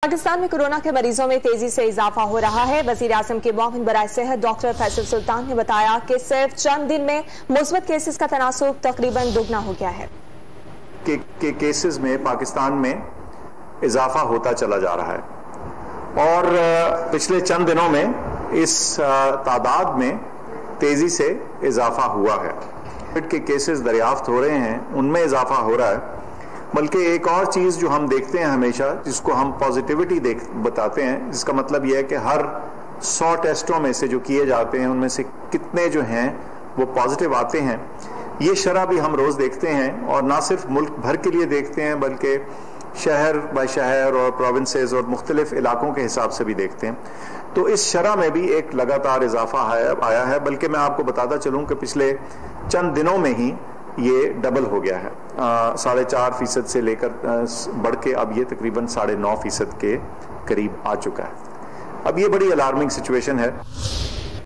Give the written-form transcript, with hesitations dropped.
पाकिस्तान में कोरोना के मरीजों में तेजी से इजाफा हो रहा है। वजीर आजम के मुआविन बराए सेहत डॉक्टर फैसल सुल्तान ने बताया कि सिर्फ चंद दिन में मुस्बत केसेस का तनासुब तकरीबन दुगना हो गया है। के केसेस में पाकिस्तान में इजाफा होता चला जा रहा है और पिछले चंद दिनों में इस तादाद में तेजी से इजाफा हुआ है। कोविड के केसेस दरियाफ्त हो रहे हैं, उनमें इजाफा हो रहा है। बल्कि एक और चीज़ जो हम देखते हैं हमेशा, जिसको हम पॉजिटिविटी बताते हैं, जिसका मतलब यह है कि हर 100 टेस्टों में से जो किए जाते हैं उनमें से कितने जो हैं वो पॉजिटिव आते हैं, ये शरह भी हम रोज़ देखते हैं। और ना सिर्फ मुल्क भर के लिए देखते हैं बल्कि शहर बाय शहर और प्रोविंसेस और मुख्तलिफ इलाकों के हिसाब से भी देखते हैं। तो इस शरह में भी एक लगातार इजाफा आया है। बल्कि मैं आपको बताता चलूँ कि पिछले चंद दिनों में ही ये डबल हो गया है। 4.5% से लेकर बढ़ के अब ये तकरीबन 9.5% के करीब आ चुका है। अब ये बड़ी अलार्मिंग सिचुएशन है।